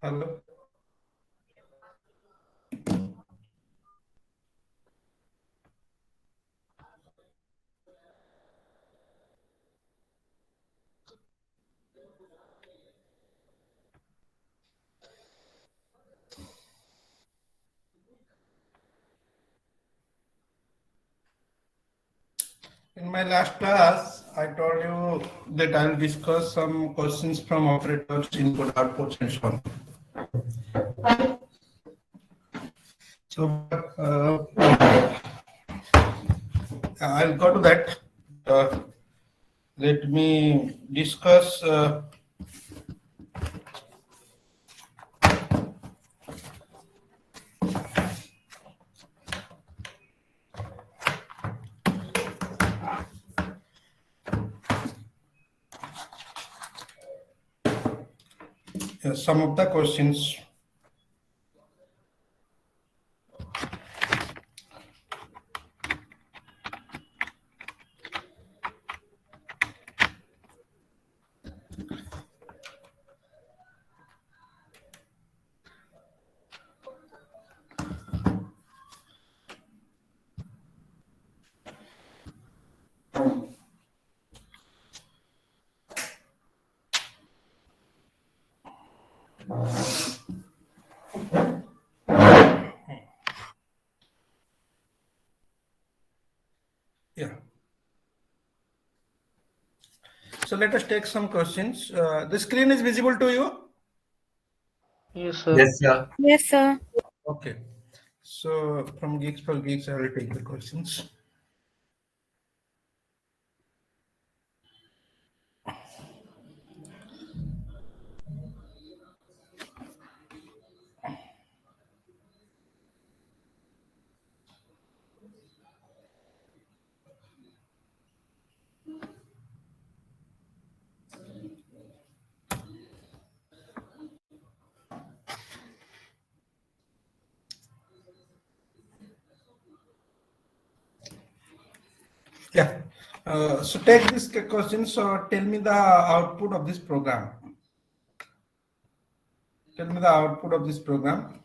Hello. In my last class, I told you that I will discuss some questions from operators, input, outputs, and so on. So, I'll go to that. Let me discuss. Some of the questions. Yeah. So let us take some questions. The screen is visible to you? Yes, sir. Yes, sir. Yes, sir. Okay. So from Geeks for Geeks, I will take the questions. Yeah. So take this question. So tell me the output of this program. Tell me the output of this program.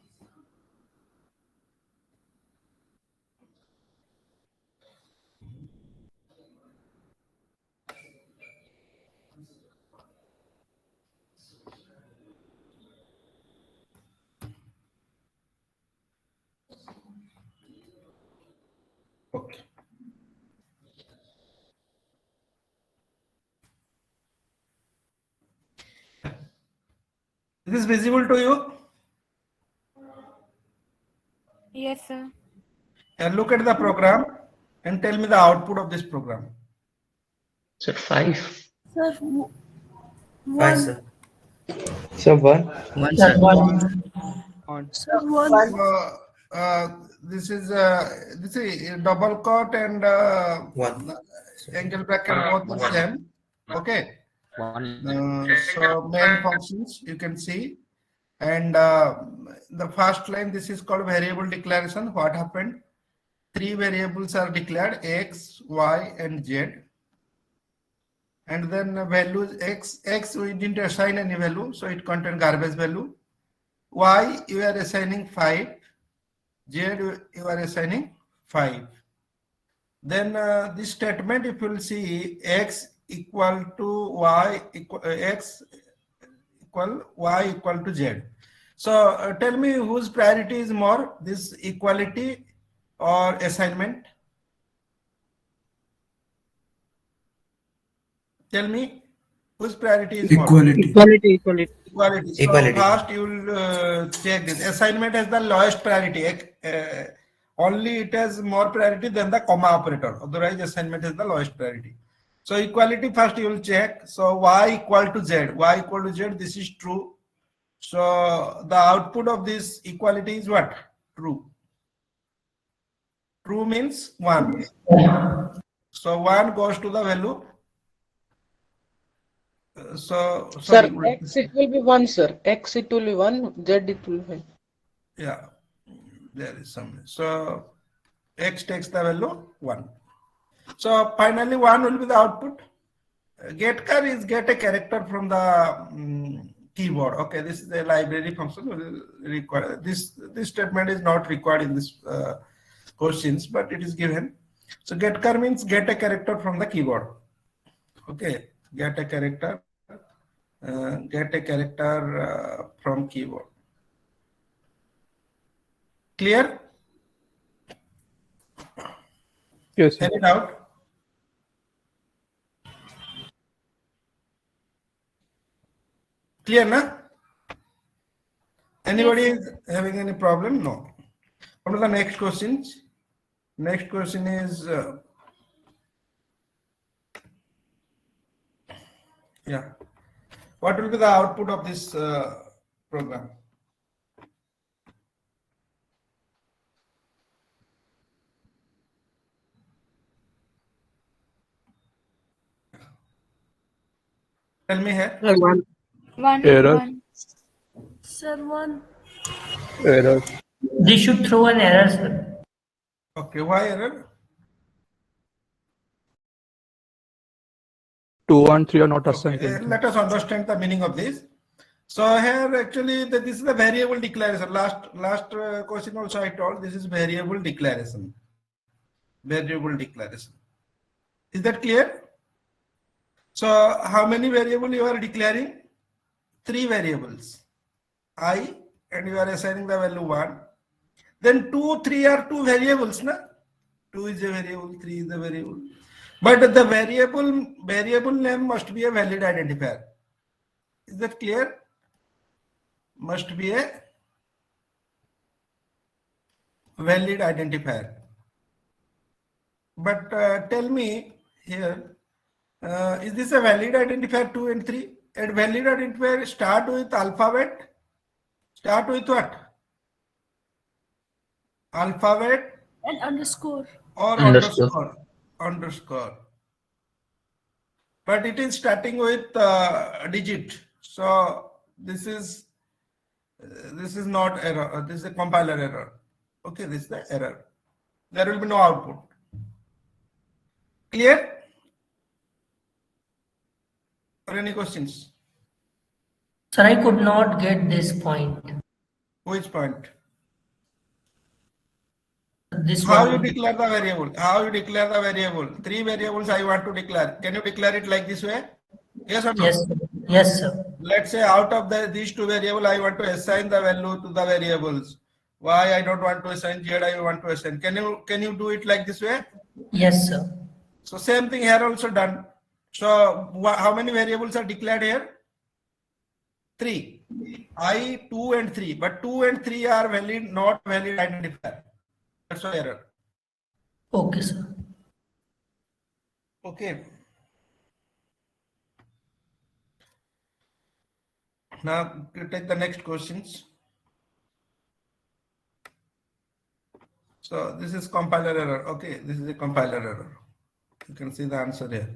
Okay. Is this visible to you? Yes, sir. And look at the program and tell me the output of this program. Sir, 5. Sir, Five, one. sir. Sir, 1. One, sir. Sir, one. So this is double quote and One. angle bracket both the One. same. Okay. One. So main functions you can see, and the first line, this is called variable declaration. What happened? 3 variables are declared: x, y, and z. And then values x we didn't assign any value, so it contained garbage value. Y you are assigning 5, z you are assigning 5. Then this statement, if you will see, x equal to y equal x equal y equal to z. So tell me whose priority is more, this equality or assignment? Tell me whose priority is more? Equality. Equality. So Equality. first you will check this. Assignment has the lowest priority. Only it has more priority than the comma operator. Otherwise, assignment has the lowest priority. So equality first you will check. So y equal to z. Y equal to z. This is true. So the output of this equality is what? True. True means 1. So 1 goes to the value. So Sir, sorry. X it will be 1, sir. X it will be 1, Z it will be 1. Yeah, there is some. So x takes the value 1. So finally 1 will be the output. Get car is get a character from the keyboard. Okay, this is the library function will require this statement is not required in this questions, but it is given. So get char means get a character from the keyboard. Okay, get a character from keyboard. Clear? Yes, sir. Any doubt? Clear, na? Anybody is having any problem? No. Come to the next questions. Next question is, yeah. What will be the output of this program? Tell me here. One. One. Error. One. Sir, one. Error. This should throw an error, sir. Okay, why error? 2 and 3 are not assigned. Okay, let us understand the meaning of this. So here actually this is the variable declaration. Last question also I told this is variable declaration. Variable declaration. Is that clear? So how many variables you are declaring? 3 variables. I, and you are assigning the value 1. Then 2, 3 are 2 variables, na? 2 is a variable, 3 is a variable. But the variable name must be a valid identifier. Is that clear? Must be a valid identifier. But tell me here, is this a valid identifier 2 and 3? And valid identifier start with alphabet? Start with what? Alphabet And underscore. or Underscore. underscore. But it is starting with digit. So this is not error. This is a compiler error. Okay, this is the error. There will be no output. Clear? Or any questions? Sir, I could not get this point. Which point? This How one. you declare the variable? How you declare the variable? 3 variables I want to declare. Can you declare it like this way? Yes or no? Yes, sir. Yes, sir. Let's say out of these 2 variables, I want to assign the value to the variables. Y I don't want to assign, Z I want to assign. Can you do it like this way? Yes, sir. So same thing here also done. So how many variables are declared here? 3. I, 2 and 3. But 2 and 3 are valid, not valid identifier. That's why error. Okay, sir. Okay. Now to take the next questions. So this is compiler error. Okay, this is a compiler error. You can see the answer here.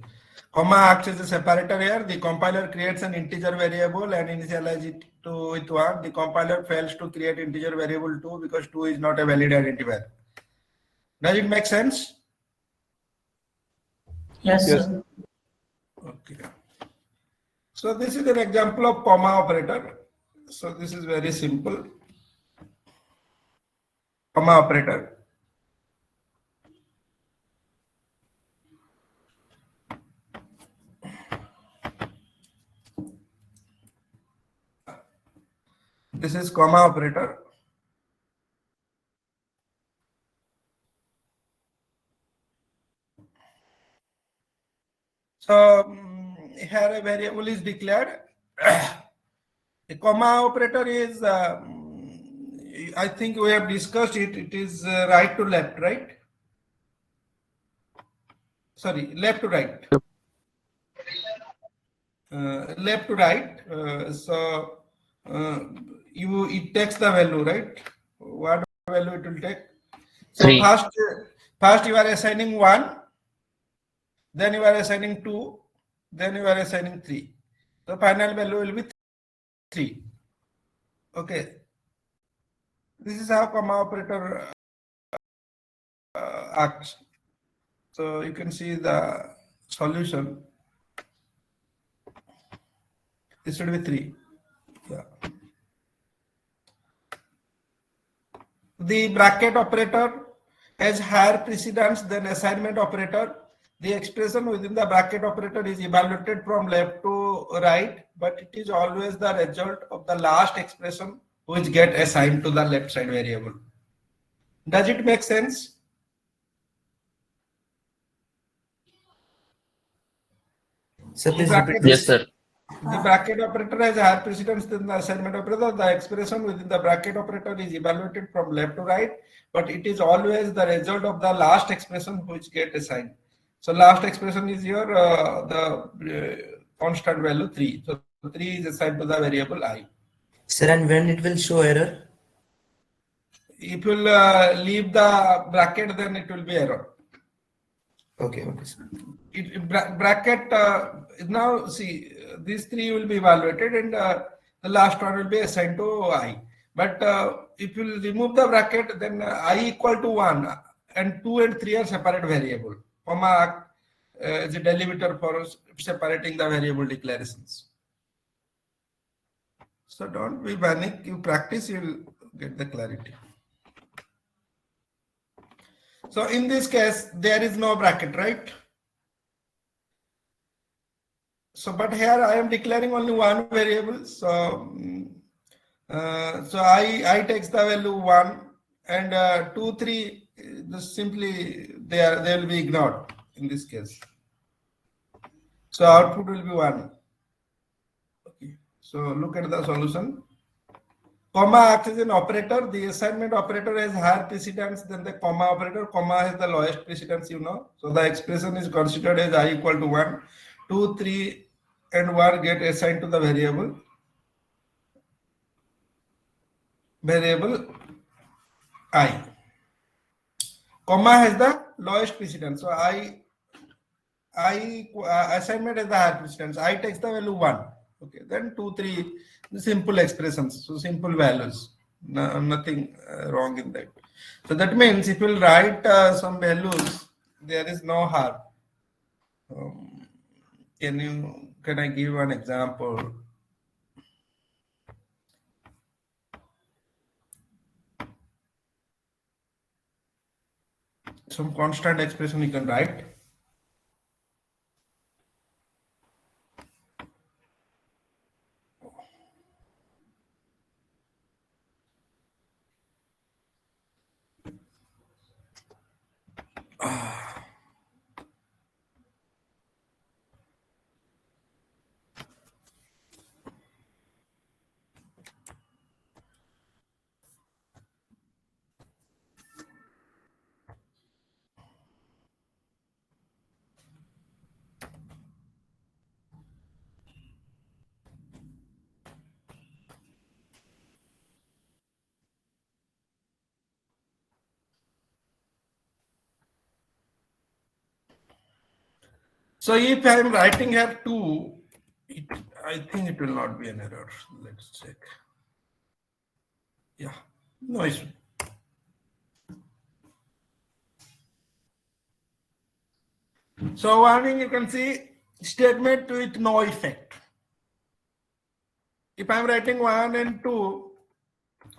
Comma acts as a separator here. The compiler creates an integer variable and initializes it with 1. The compiler fails to create integer variable 2 because 2 is not a valid identifier. Does it make sense? Yes, Yes. sir. Okay. So this is an example of comma operator. So this is very simple. Comma operator. This is comma operator. So here a variable is declared. A comma operator is, I think we have discussed it. It is right to left, right? Sorry, left to right. Left to right. So it takes the value, right? What value it will take? So 3. first you are assigning 1, then you are assigning 2, then you are assigning 3. The final value will be 3. Okay. This is how comma operator acts. So you can see the solution. This should be 3. Yeah. The bracket operator has higher precedence than assignment operator. The expression within the bracket operator is evaluated from left to right, but it is always the result of the last expression which get assigned to the left side variable. Does it make sense? Sir, please Bracket- repeat Yes, this. sir. The bracket operator has higher precedence than the assignment operator. The expression within the bracket operator is evaluated from left to right, but it is always the result of the last expression which get assigned. So last expression is your constant value 3. So 3 is assigned to the variable I. Sir, and when it will show error? If you leave the bracket, then it will be error. Okay, okay, sir. Bracket now see these 3 will be evaluated and the last one will be assigned to I. But if you remove the bracket, then I equal to 1 and 2 and 3 are separate variable. Comma is a delimiter for separating the variable declarations. So don't be panic. You practice, you will get the clarity. So in this case, there is no bracket, right? So, but here I am declaring only one variable. So, so I takes the value 1 and 2, 3 simply they will be ignored in this case. So output will be 1. Okay. So look at the solution. Comma acts as an operator. The assignment operator has higher precedence than the comma operator. Comma has the lowest precedence, you know. So the expression is considered as I equal to 1. 2, 3 and 1 get assigned to the variable I. Comma has the lowest precedence. So assignment has the higher precedence. I takes the value 1. Okay, then 2, 3, simple expressions, so simple values. No, nothing wrong in that. So that means if you write some values, there is no harm. Can I give one example? Some constant expression you can write. So if I am writing here 2, I think it will not be an error. Let's check. Yeah, no issue. So warning, you can see statement with no effect. If I am writing 1 and 2,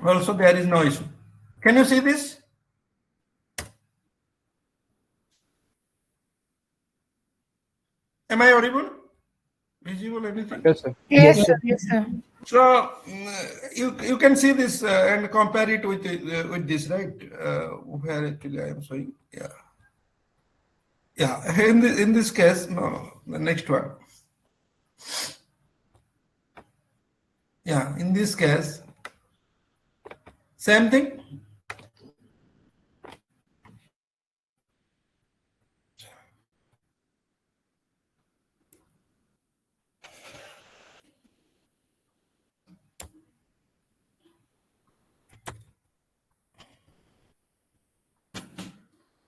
also there is no issue. Can you see this? Am I audible? Visible, anything? Yes, sir. Yes, sir. Yes, sir. So you can see this and compare it with this, right? Where actually I am showing, yeah. Yeah, in this case, no, the next one. Yeah, in this case, same thing.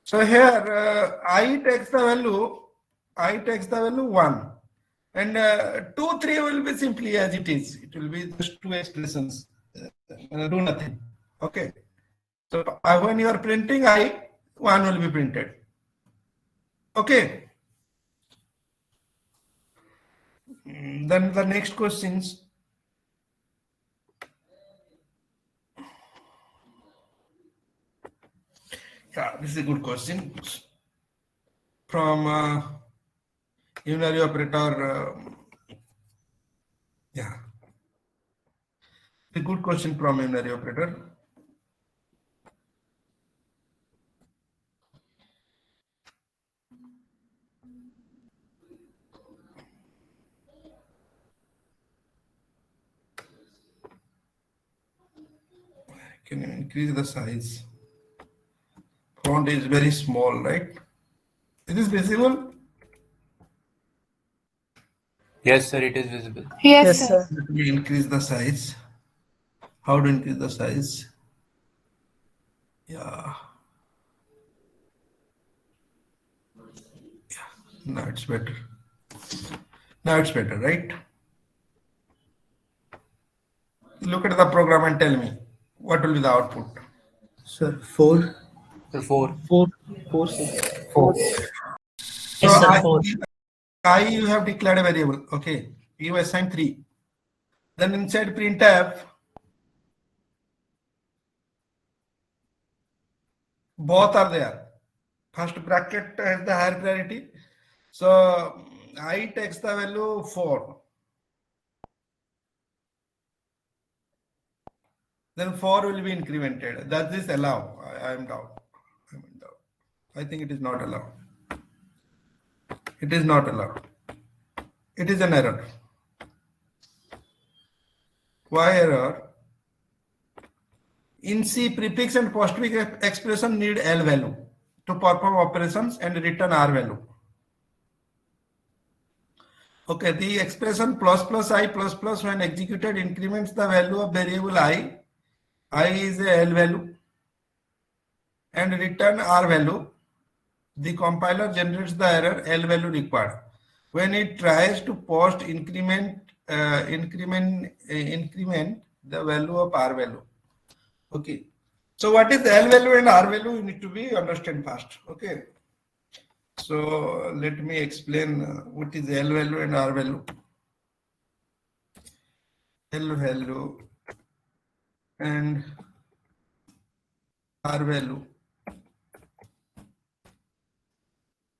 So here I takes the value 1 and 2, 3 will be simply as it is. It will be just 2 expressions, do nothing. Okay. So when you are printing I, 1 will be printed. Okay. Then the next questions. Yeah, this is a good question from unary operator. Yeah, a good question from unary operator. Can you increase the size? Font is very small, right? Is this visible? Yes, sir, it is visible. Yes, Yes, sir. sir. Let me increase the size. How to increase the size? Yeah. Now it's better. Now it's better, right? Look at the program and tell me what will be the output. Sir, 4. Sir, 4. 4, sir. 4. So Yes, sir, 4. I you have declared a variable. Okay, you assign 3. Then inside printf, both are there. First bracket has the higher priority. So I takes the value 4. Then 4 will be incremented. Does this allow? I am down. I'm in doubt. I think it is not allowed. It is not allowed. It is an error. Why error? In C, prefix and postfix expression need L value to perform operations and return R value. Okay, the expression plus plus I plus plus when executed increments the value of variable I. I is a L value and return R value. The compiler generates the error L value required. When it tries to post increment the value of R value. Okay. So what is L value and R value? You need to be understand first. Okay. So let me explain what is L value and R value. L value and R value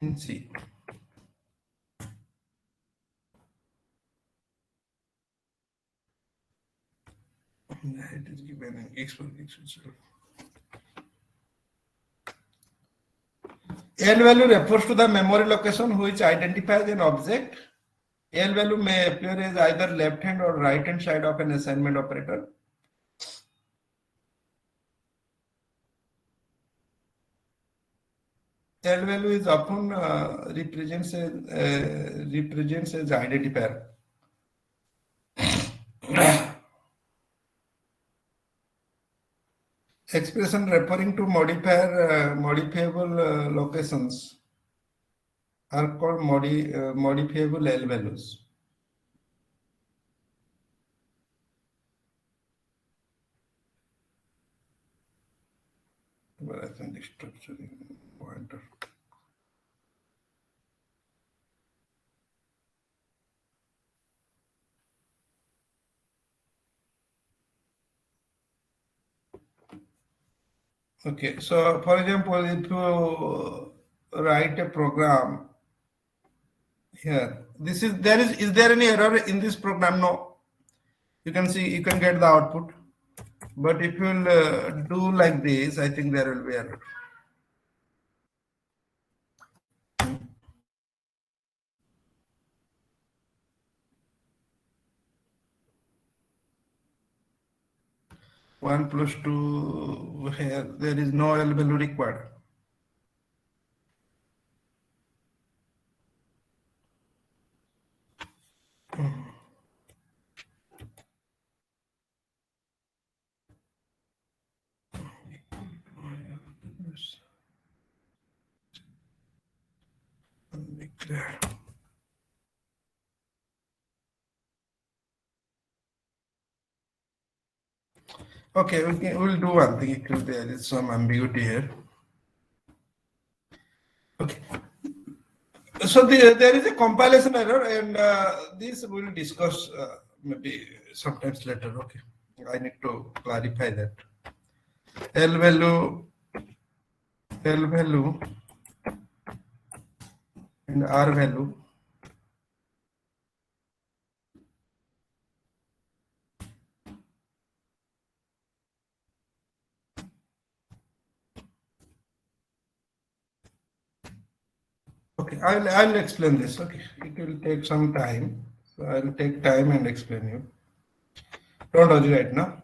in C. It is given in explanation. L value refers to the memory location which identifies an object. L value may appear as either left hand or right hand side of an assignment operator. L value is often represents as identifier. Expression referring to modifiable locations are called modifiable L values. Well, I think structuring pointer. Okay, so for example, if you write a program here, is there any error in this program? No. You can see, you can get the output. But if you will do like this, I think there will be error. One plus two here, there is no L value required. Declare. Okay, we'll do one thing because there is some ambiguity here. Okay. So there is a compilation error, and this we'll discuss maybe sometimes later. Okay, I need to clarify that. L value L value and R value. Okay, I'll explain this. Okay, it will take some time. So I'll take time and explain you. Don't worry right now.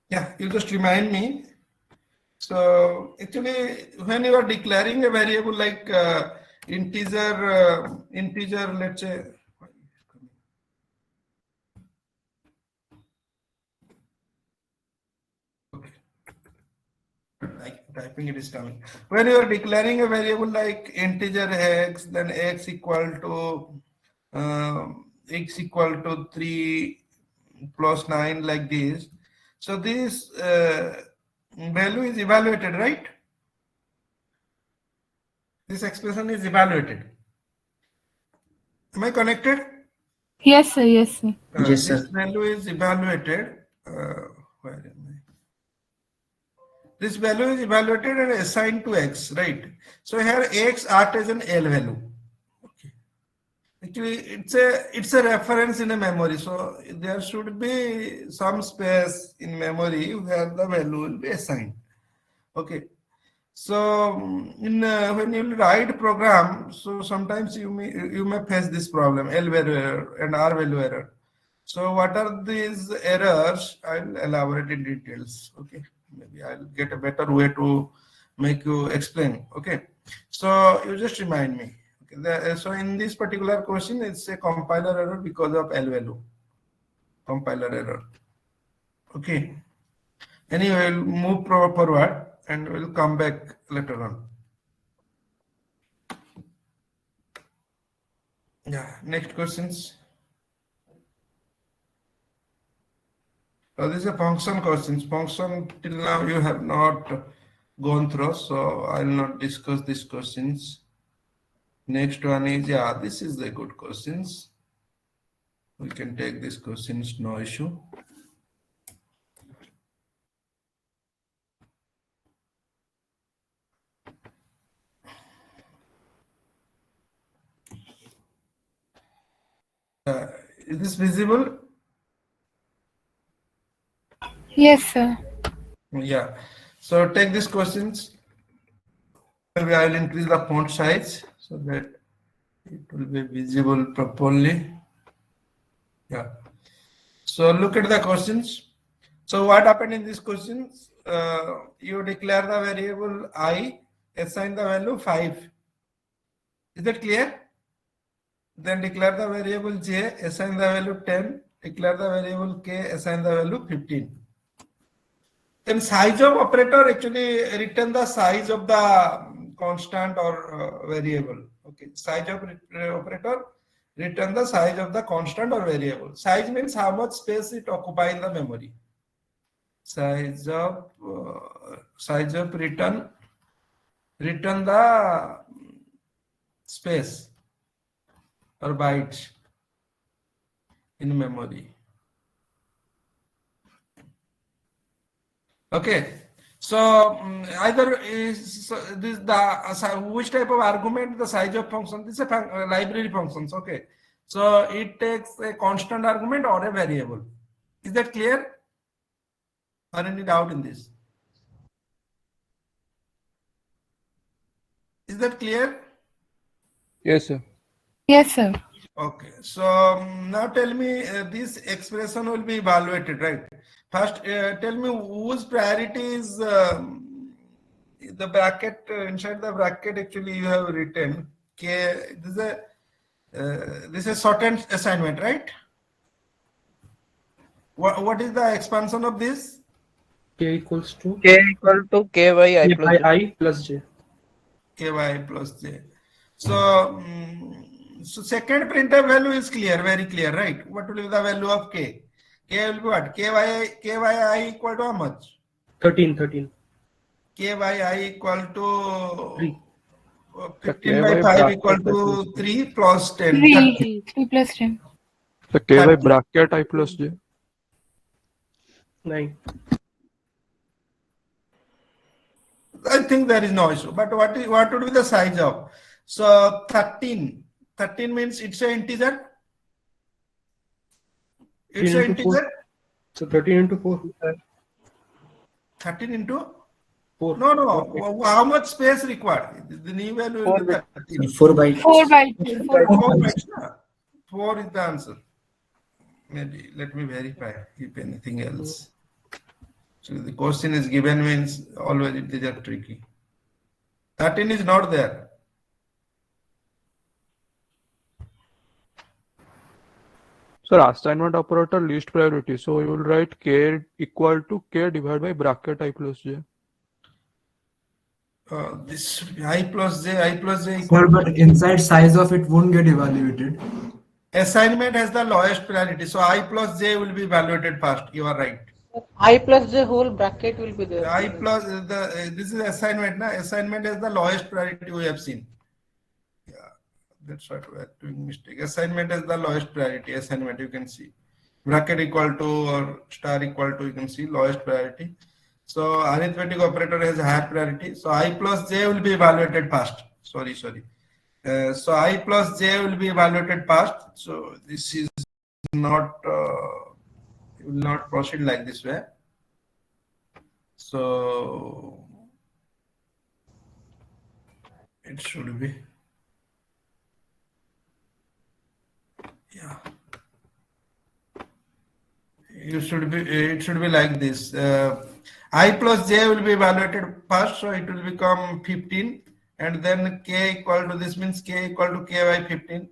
Yeah, you just remind me. So actually, when you are declaring a variable like integer, let's say. Okay. Like typing it is coming. When you are declaring a variable like integer x, then x equal to 3 plus 9 like this. So this value is evaluated, right? This expression is evaluated. Am I connected? Yes, sir. Yes, sir. Yes, This sir. value is evaluated. Where am I? This value is evaluated and assigned to x, right? So here x acts as an L value. Okay. Actually, it's a reference in a memory. So there should be some space in memory where the value will be assigned. Okay. So when you write program, so sometimes you may face this problem, L value error and R value error. So what are these errors? I'll elaborate in details. Okay, maybe I'll get a better way to make you explain. Okay, so you just remind me. Okay, so in this particular question, it's a compiler error because of L value. Compiler error. Okay. Anyway, we'll move forward and we'll come back later on. Yeah, next questions. So this is a function questions. Function till now you have not gone through, so I'll not discuss these questions. Next one is, yeah, this is the good questions. We can take these questions, no issue. Is this visible? Yes, sir. Yeah. So take these questions. Maybe I'll increase the font size so that it will be visible properly. Yeah. So look at the questions. So what happened in these questions? You declare the variable I, assign the value 5. Is that clear? Then declare the variable j, assign the value 10. Declare the variable k, assign the value 15. Then size of operator actually return the size of the constant or variable. Okay, size of operator return the size of the constant or variable. Size means how much space it occupies in the memory. Size of return the space or bytes in memory. Okay, so either is this the which type of argument, the size of function. This is a library functions. Okay, so it takes a constant argument or a variable. Is that clear? Or any doubt in this? Is that clear? Yes, sir. Yes, sir. Okay, so now tell me this expression will be evaluated, right? First, tell me whose priority is the bracket, inside the bracket actually you have written K. This is shortened assignment, right? What is the expansion of this? K equals to K equal to ky I plus j. I plus j. Ky plus j. So, so second printf value is clear, very clear, right? What will be the value of k? K will be what? Kyi equal to how much? 13. Kyi equal to 3. 15 by 5 equal to 3 plus 10. 3 plus 10. The ky 30. bracket I plus j. 9. I think there is no issue. But what would be the size of? So 13. 13 means it's an integer. It's an 13 into 4. integer. So 13 into 4. 13 into 4. no. How much space required? The new value will be 13. 4 by 4 by 2. 4 by 4 2. bytes, na? 4 is the answer. Maybe let me verify if anything else. So the question is given means always it is a tricky. 13 is not there. Sir, assignment operator least priority. So you will write k equal to k divided by bracket I plus j. This should be I plus j Sir, equal but inside size of it won't get evaluated. assignment has the lowest priority. So I plus j will be evaluated first. You are right. I plus j whole bracket will be there. I plus this is assignment. Na? Assignment is the lowest priority we have seen. Yeah, that's what we are doing mistake. Assignment is the lowest priority. Assignment you can see. Bracket equal to or star equal to you can see lowest priority. So arithmetic operator has higher priority. So I plus j will be evaluated first. Sorry. So I plus j will be evaluated first. So this is not will not proceed like this way. So it should be it should be like this. I plus j will be evaluated first, so it will become 15, and then k equal to this means k equal to k by 15.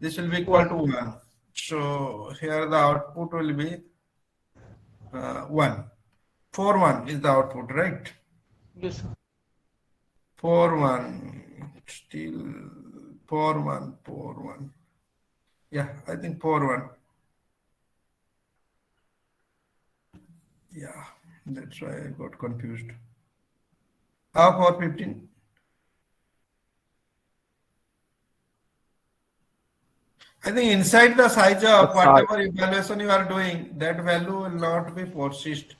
This will be equal to 1. So here the output will be 1. 4 1 is the output, right? Yes, sir. 4 1 still 4 1. Yeah, I think 4 1. Yeah, that's why I got confused. How 415? I think inside the size of whatever evaluation you are doing, that value will not be persist.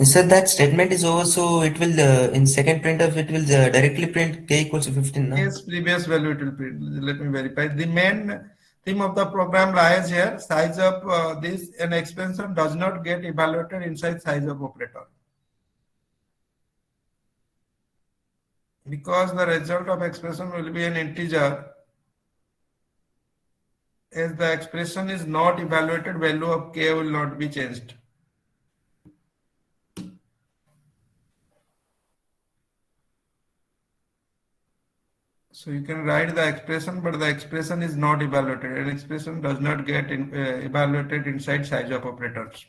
Sir, that statement is over, so it will in second printf it will directly print k equals to 15. No? Yes, previous value it will print. Let me verify. The main theme of the program lies here. Size of this an expression does not get evaluated inside size of operator. Because the result of expression will be an integer, as the expression is not evaluated, value of k will not be changed. So you can write the expression, but the expression is not evaluated. An expression does not get evaluated inside size of operators.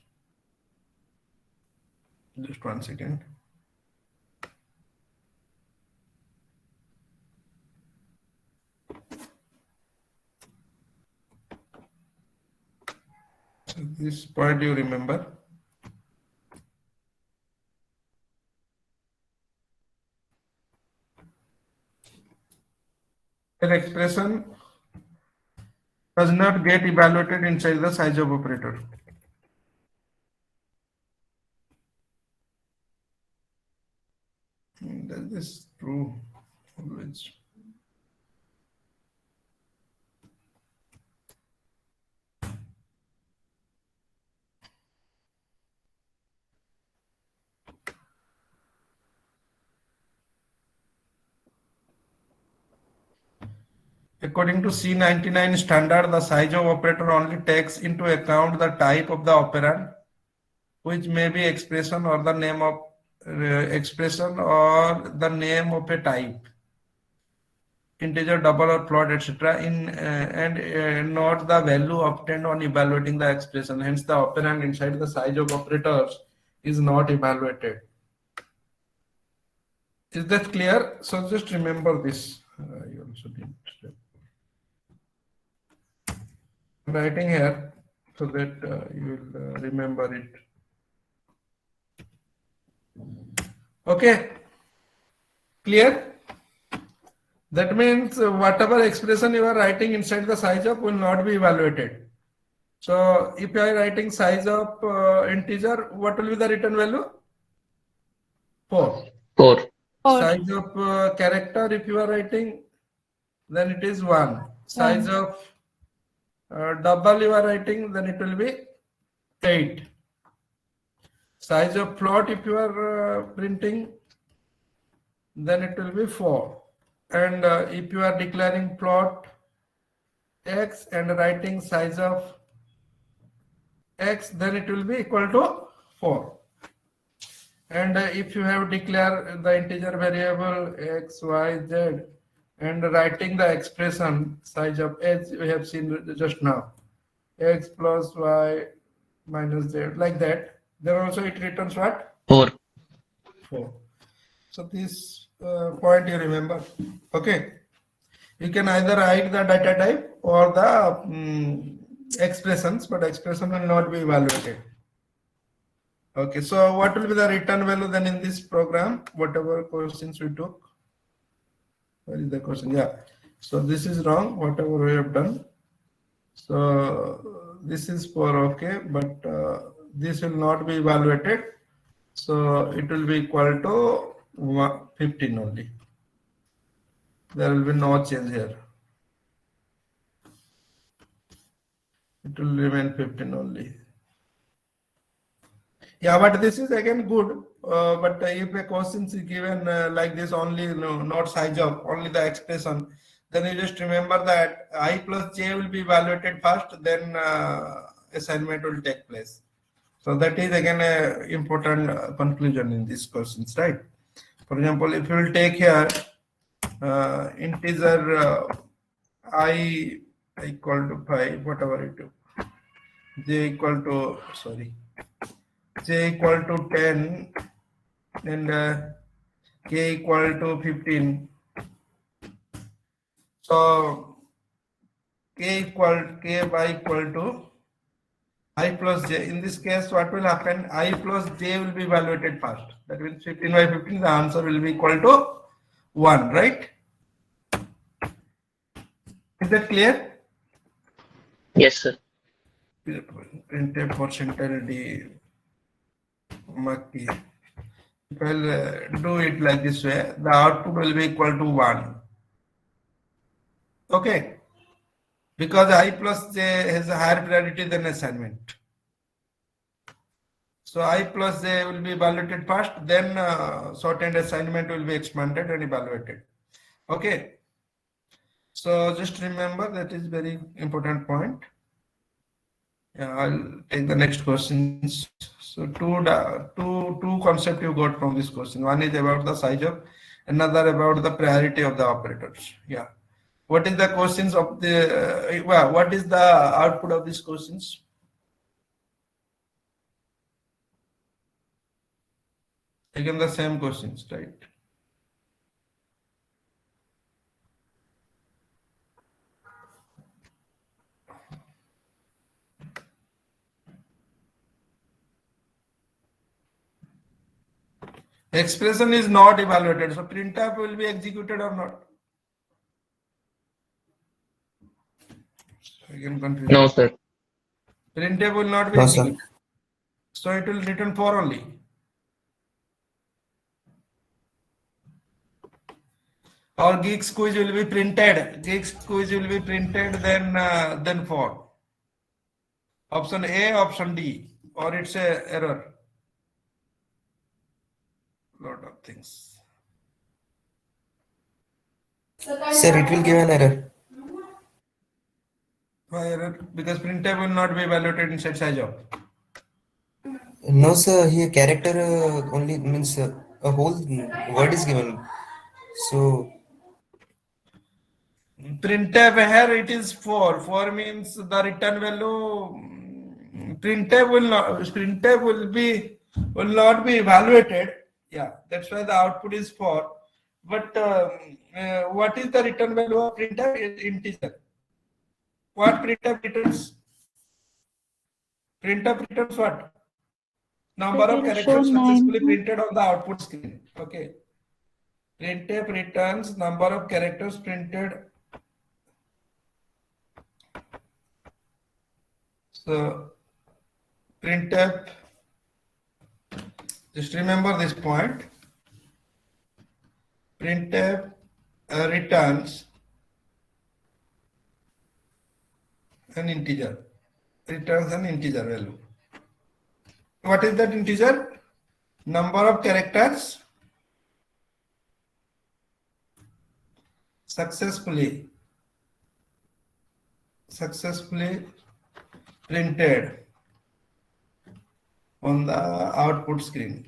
Just 1 second. So this point you remember. An expression does not get evaluated inside the size of operator. That is true always. According to C99 standard, the size of operator only takes into account the type of the operand, which may be expression or the name of expression or the name of a type, integer, double or float, etc. And not the value obtained on evaluating the expression. Hence, the operand inside the size of operators is not evaluated. Is that clear? So just remember this. I also didn't. I'm writing here so that you will remember it. Okay, clear? That means whatever expression you are writing inside the size of will not be evaluated. So if you are writing size of integer, what will be the return value? 4. 4. 4. Size of character, if you are writing, then it is 1. Size of double you are writing, then it will be 8. Size of plot, if you are printing, then it will be 4. And if you are declaring plot x and writing size of x, then it will be equal to 4. And if you have declared the integer variable x, y, z, and writing the expression size of x, we have seen just now, x plus y minus z, like that, then also it returns what? 4. 4. So this point you remember. Okay. You can either write the data type or the expressions, but expression will not be evaluated. Okay, so what will be the return value then in this program? Whatever questions we took. Where is the question? Yeah. So this is wrong, whatever we have done. So this is for okay, but this will not be evaluated. So it will be equal to 15 only. There will be no change here. It will remain 15 only. Yeah, but this is again good. But if a question is given like this only, not size of, only the expression, then you just remember that I plus j will be evaluated first, then assignment will take place. So that is again a important conclusion in these questions, right? For example, if you will take here integer I equal to 5, whatever you do, j equal to, sorry, j equal to 10 and k equal to 15. So k by equal to I plus j. In this case, what will happen? I plus j will be evaluated first. That means 15 by 15, the answer will be equal to 1, right? Is that clear? Yes, sir. Printf percentile d Maki. If I'll do it like this way, the output will be equal to 1. Okay. Because I plus j has a higher priority than assignment. So I plus j will be evaluated first, then shortened assignment will be expanded and evaluated. Okay. So just remember that is very important point. Yeah, I'll take the next questions. So two concepts you got from this question. One is about the size of, another about the priority of the operators. Yeah. What is the questions of the, what is the output of these questions? Again, the same questions, right? Expression is not evaluated. So printf will be executed or not? Again, confusion. No, sir. Printf will not be No, sir. executed. So it will return 4 only. Or geeks quiz will be printed. Geeks quiz will be printed, then 4. Option A, option D, or it's a error. Lot of things. Sir, it will give an error. Why error? Because printf will not be evaluated inside size of. No, sir. Here character only means a whole word is given. So Printf here it is 4. 4 means the return value. Printf will not be evaluated. Yeah, that's why the output is 4. But what is the return value of printf? Is integer. What printf returns? Printf returns what? Number of characters successfully printed on the output screen. Okay. Printf returns number of characters printed. So printf, just remember this point. printf returns an integer, value. What is that integer? Number of characters successfully printed on the output screen.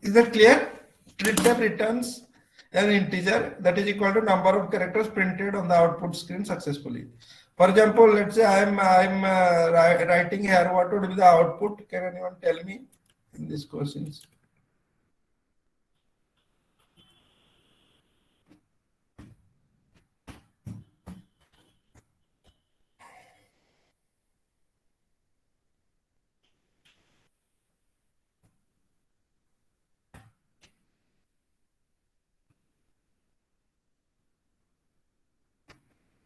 Is that clear? Printf returns an integer that is equal to number of characters printed on the output screen successfully. For example, let's say I'm writing here what would be the output. Can anyone tell me in these questions?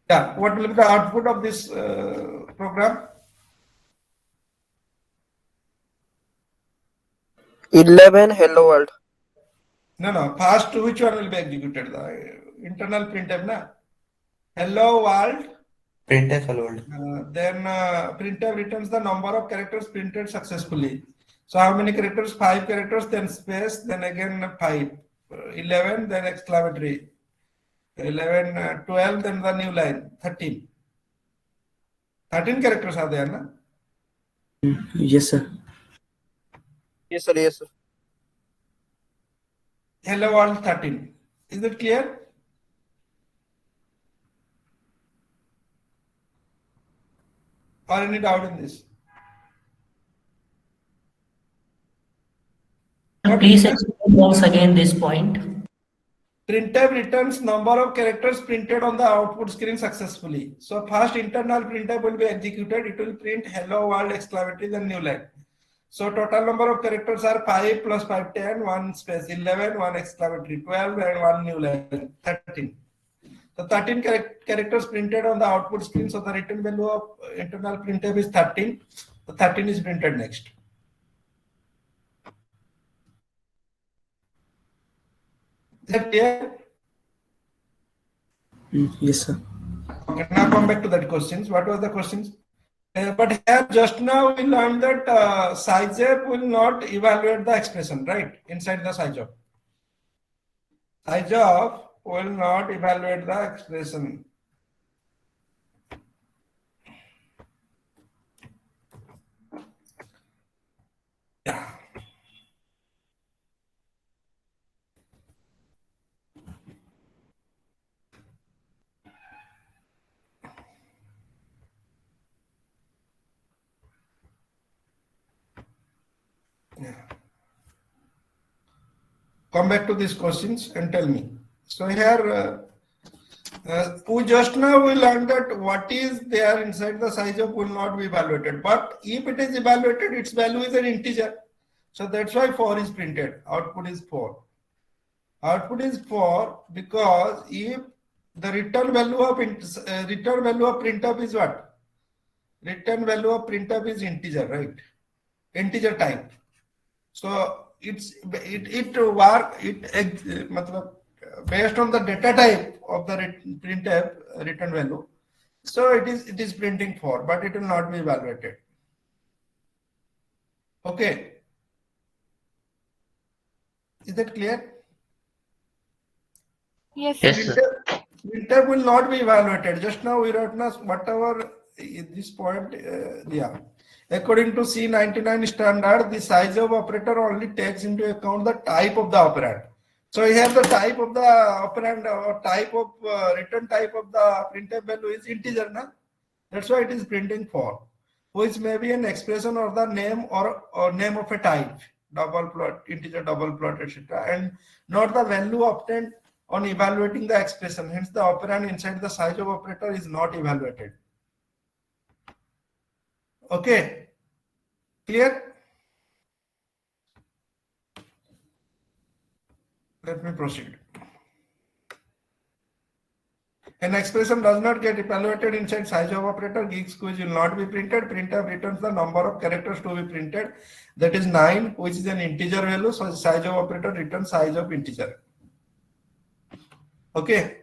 Yeah, what will be the output of this program? 11 hello world. No. First, which one will be executed? The internal printf, na? Hello world. Printf hello world. Then printf returns the number of characters printed successfully. So how many characters? 5 characters, then space, then again 5. 11, then exclamatory. 11, 12, then the new line. 13. 13 characters are there, na? Yes, sir. Yes sir, yes sir. Hello world 13. Is it clear? Or any doubt in this? Please explain once again this point. Printf returns number of characters printed on the output screen successfully. So first internal printf will be executed. It will print hello world exclamatory then new line. So total number of characters are 5 plus 5, 10, 1 space, 11, 1 exclamatory, 12 and 1 new line, 13. So 13 characters printed on the output screen. So the return value of internal printf is 13. The 13 is printed next. Is that clear? Yes, sir. Okay, now come back to that questions. What was the questions? But here just now we learned that SciJap will not evaluate the expression, right? Inside the SciJap. SciJap will not evaluate the expression. Yeah. Come back to these questions and tell me. So here we just now we learned that what is there inside the SciJap will not be evaluated. But if it is evaluated, its value is an integer. So that's why 4 is printed. Output is 4. Output is 4 because if the return value of printf is what? Return value of printf is integer, right? Integer type. So based on the data type of the printf return value. So it is printing 4, but it will not be evaluated. Okay. Is that clear? Yes, Yes, sir. sir. Printf will not be evaluated. Just now we wrote whatever at this point, yeah. According to C99 standard, the SciJap operator only takes into account the type of the operand. So here the type of the operand or type of return type of the printf value is integer, na? That's why it is printing 4, which may be an expression or the name or name of a type, double plot, integer, double plot, etc., and not the value obtained on evaluating the expression. Hence, the operand inside the SciJap operator is not evaluated. Okay, clear? Let me proceed. An expression does not get evaluated inside size of operator. Geek squeeze will not be printed. Printf returns the number of characters to be printed. That is 9, which is an integer value. So size of operator returns size of integer. Okay.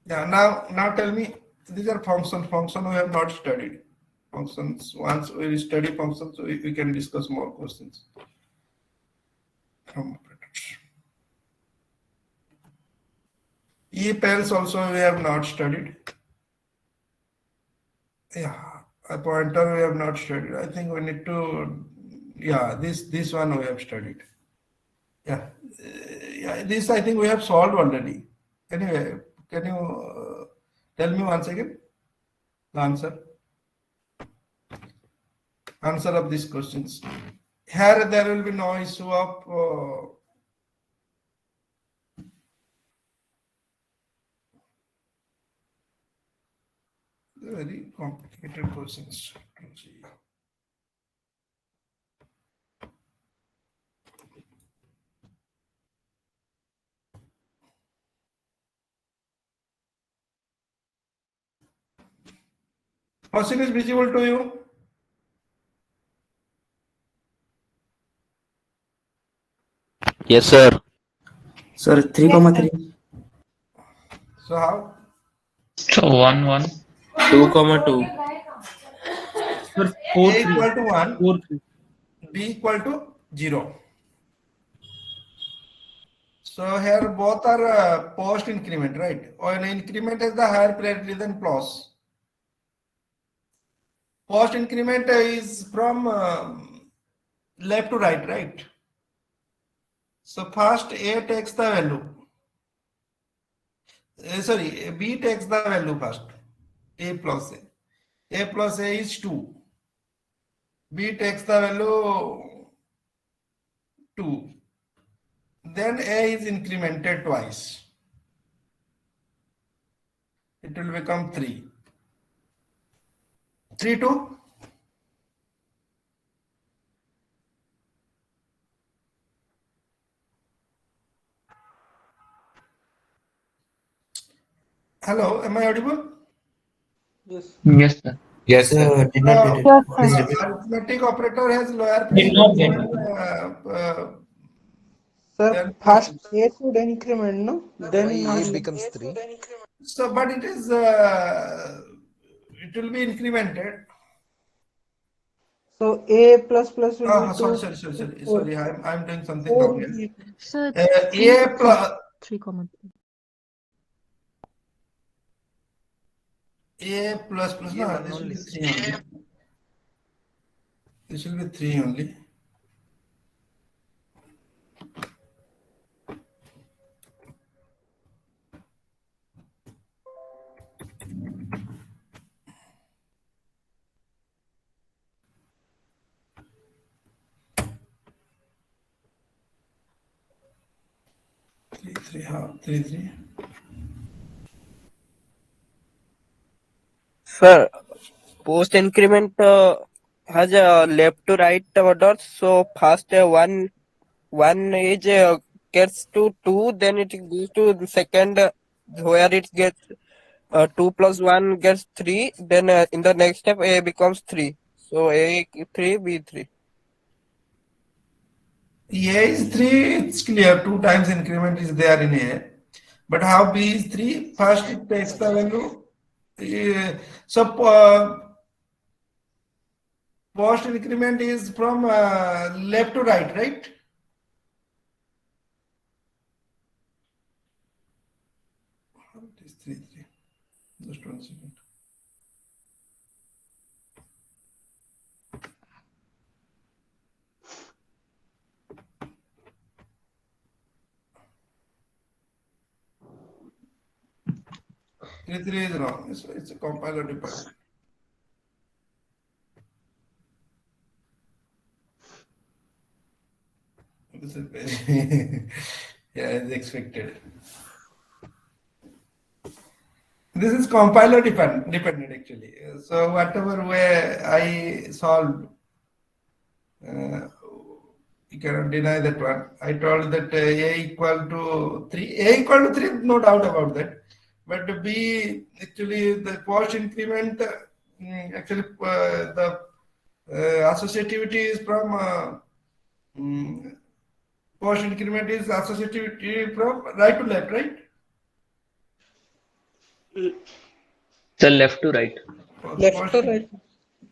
Yeah. Now tell me. These are functions. Function we have not studied. Functions. Once we study functions, we can discuss more questions from operators. If else also we have not studied. Yeah, a pointer we have not studied. I think we need to. Yeah, this one we have studied. Yeah, yeah. This I think we have solved already. Anyway, can you tell me once again the answer? Answer of these questions. Here there will be no issue of. Very complicated questions. Question is visible to you? Yes, sir. Sir, 3,3. So how? So 1, 1. 2,2. Sir, A 4, 3. equal to 1, 4, 3. B equal to 0. So here both are post increment, right? Or an increment has the higher priority than plus. Post increment is from left to right, right? So first A takes the value. Sorry, B takes the value first. A plus A. A plus A is 2. B takes the value 2. Then A is incremented twice. It will become 3. 3, 2. Hello, am I audible? Yes. Yes, sir. Yes, sir. Did not get it. Yes, Please sir. repeat. Arithmetic operator has lower Did not get precedence Sir, than first A should increment, no? Then A becomes 3. so, but it is it will be incremented. So A plus plus will be 2. Sorry. I'm doing something 4 wrong here. will be Sir, A plus 3, A plus plus. No, this will be 3 only. This will be 3 only. Three. Sir, post increment has a left to right order. So first one is gets to 2, then it goes to the second where it gets 2 plus 1 gets 3. Then in the next step A becomes 3. So A 3, B 3. A is 3, it's clear. 2 times increment is there in A. But how B is 3? First it takes the value. So post increment is from left to right, right? It is 3. Just 1 second. Three is wrong. It's a compiler dependent. This is very yeah, as expected. This is compiler dependent actually. So whatever way I solved, You cannot deny that one. I told that A equal to 3. A equal to 3, no doubt about that. But B, actually, the post increment, actually, the associativity is from post increment is associativity from right to left, right? So left to right. Left to right.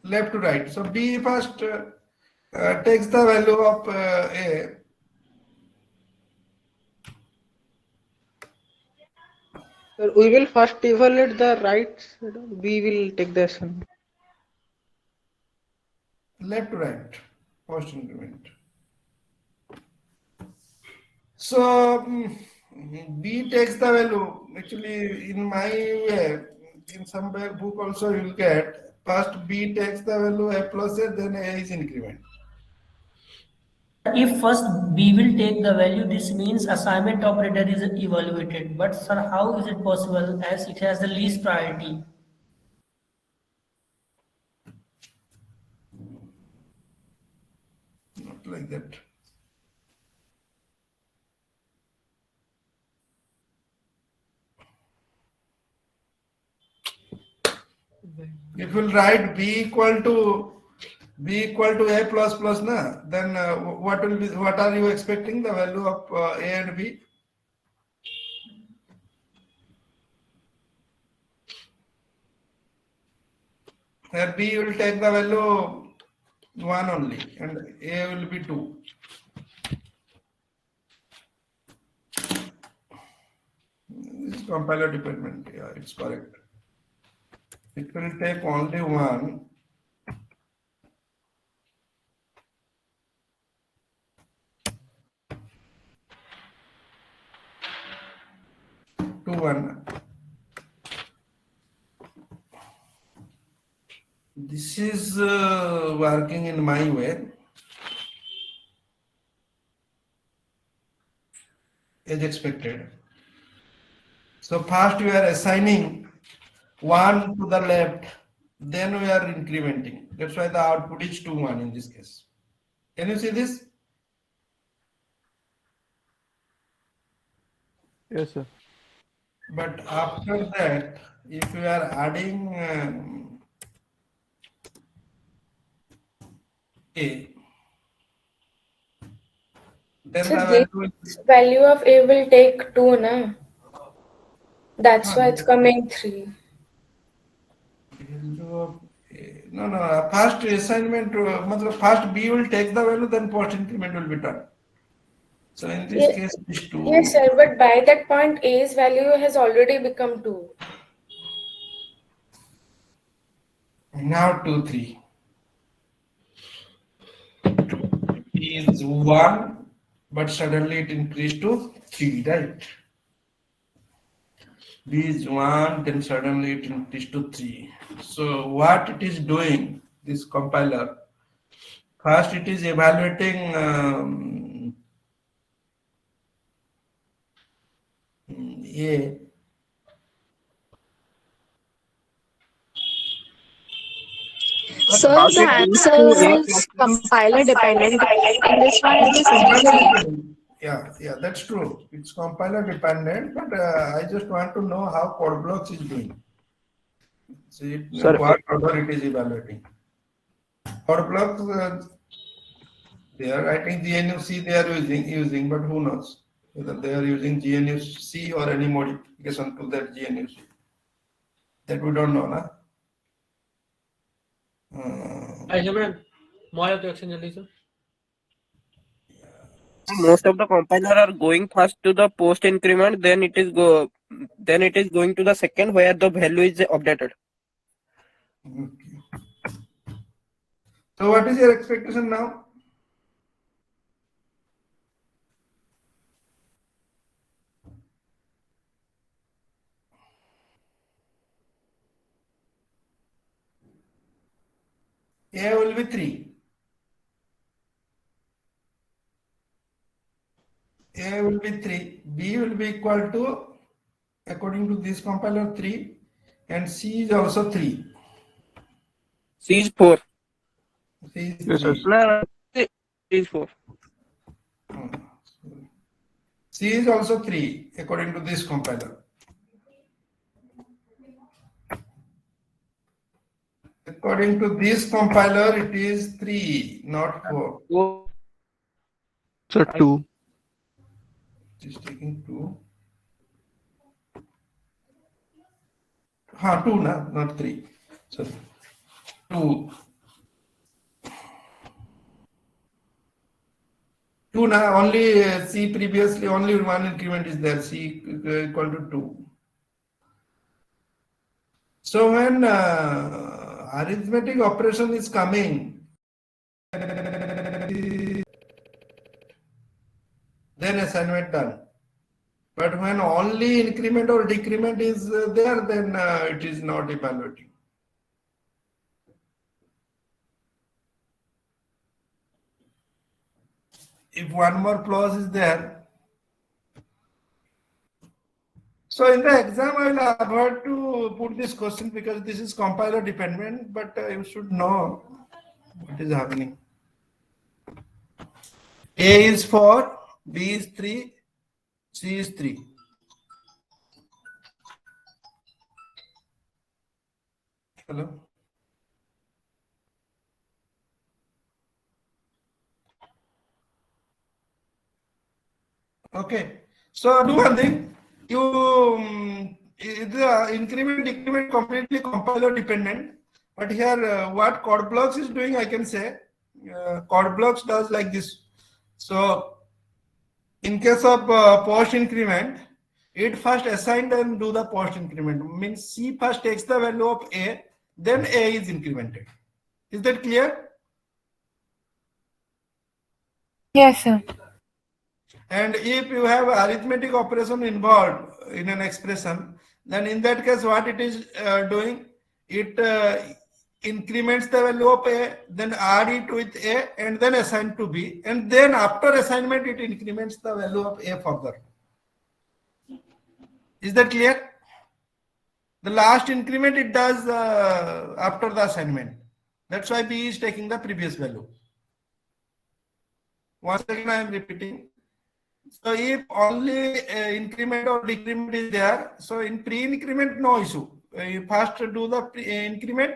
Left to right. So B first takes the value of A. Sir, we will first evaluate the right side. We will take the action. Left to right, post increment. So B takes the value. Actually, in my way, in some book also you will get first B takes the value A plus A, then A is increment. If first B will take the value, this means assignment operator is evaluated. But sir, how is it possible as it has the least priority? Not like that. If we'll write B equal to A plus plus, na, then what are you expecting the value of A and B? Here B will take the value 1 only and A will be 2. This is compiler dependent. Yeah, it's correct. It will take only 1. To 1. This is working in my way. As expected. So first we are assigning 1 to the left, then we are incrementing. That's why the output is 2, 1 in this case. Can you see this? Yes, sir. But after that, if we are adding A, then So the this value of A will take 2, na? That's why it's coming 3. No. First assignment, first B will take the value, then post increment will be done. So in this case, it is 2. Yes, sir. But by that point, A's value has already become 2. Now 2, 3. Is 1, but suddenly it increased to 3, right? B is 1, then suddenly it increased to 3. So what it is doing, this compiler, first it is evaluating A. Sir, the answer is compiler dependent. In this one, it is Yeah, that's true. It's compiler dependent, but I just want to know how code blocks is doing. See, Sir, what order it is evaluating. Code blocks, they are writing GNU-C they are using, but who knows whether they are using GNU-C or any modification to that GNU-C. That we don't know, na? most of the compiler are going first to the post increment, then it is going to the second where the value is updated. Okay. So what is your expectation now? A will be 3. A will be 3. B will be equal to, according to this compiler, 3. And C is also 3. C is 4. C is Yes, sir. 3. No, C is 4. C is also 3 according to this compiler. According to this compiler, it is 3, not 4. Sir, 2. It is taking 2. 2 na, not 3. So 2. 2 na, only C previously, only one increment is there, C equal to 2. So when arithmetic operation is coming, then assignment done. But when only increment or decrement is there, then it is not evaluating. If one more clause is there, so in the exam I will avoid to put this question because this is compiler dependent, but you should know what is happening. A is 4, B is 3, C is 3. Hello. Okay. So do one thing. The increment decrement completely compiler dependent. But here what code blocks is doing, I can say code blocks does like this. So in case of post increment, it first assigned and do the post increment. Means C first takes the value of A, then A is incremented. Is that clear? Yes, sir. And if you have arithmetic operation involved in an expression, then in that case what it is doing, it increments the value of A, then add it with A and then assign to B, and then after assignment it increments the value of A further. Is that clear? The last increment it does after the assignment. That's why B is taking the previous value. Once again I am repeating. So if only increment or decrement is there, so in pre-increment no issue. You first do the increment,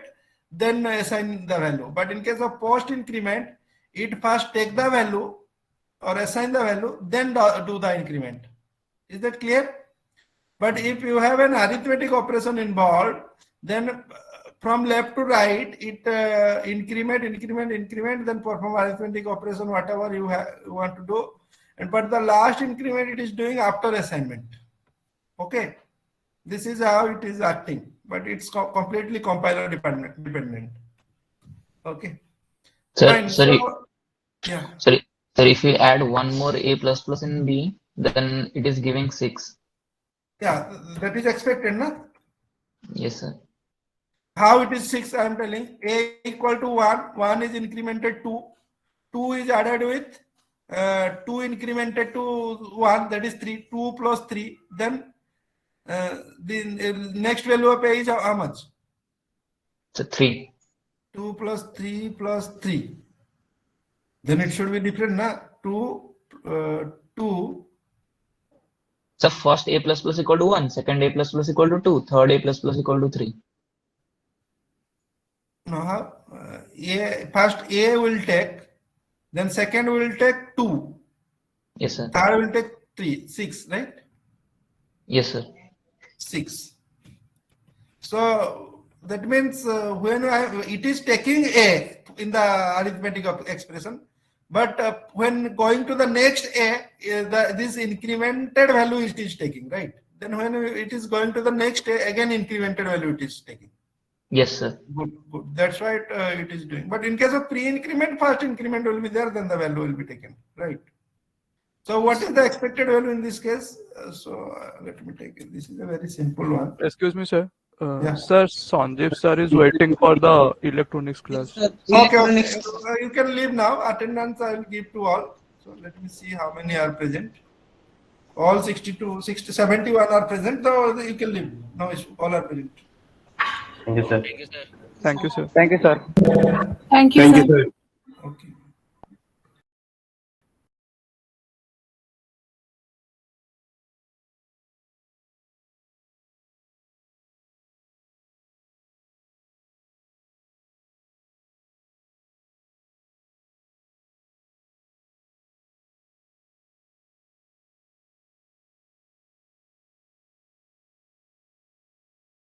then assign the value. But in case of post-increment, it first take the value or assign the value, then do the increment. Is that clear? But if you have an arithmetic operation involved, then from left to right, it increment, then perform arithmetic operation, whatever you want to do. But the last increment it is doing after assignment. Okay, this is how it is acting, but it's completely compiler dependent. Okay. Sir, Fine. sorry. So, yeah. Sorry, sir. If we add one more A++ in B, then it is giving 6. Yeah, that is expected, na? Yes, sir. How it is 6? I am telling. A equal to 1. 1 is incremented 2. 2 is added with 2 incremented to 1, that is 3. 2 plus 3. Then the next value of A is how much? So 3. 2 plus 3 plus 3. Then it should be different, na? 2. So first A++ equal to 1, second A++ equal to 2, third A++ equal to 3. No, first A will take, then second will take 2. Yes, sir. Third will take 3, 6, right? Yes, sir. 6. So that means when it is taking A in the arithmetic expression, but when going to the next A, this incremented value it is taking, right? Then when it is going to the next A, again incremented value it is taking. Yes, sir. Good. That's why it is doing. But in case of pre-increment, first increment will be there, then the value will be taken, right? So what is the expected value in this case? Let me take it. This is a very simple one. Excuse me, sir. Yeah. Sir, Sanjeev sir is waiting for the electronics class. Okay. You can leave now. Attendance I will give to all. So let me see how many are present. All 71 are present. So you can leave. No issue. All are present. Thank you, sir. Thank you, sir. Thank you, Thank you, sir. sir. Okay.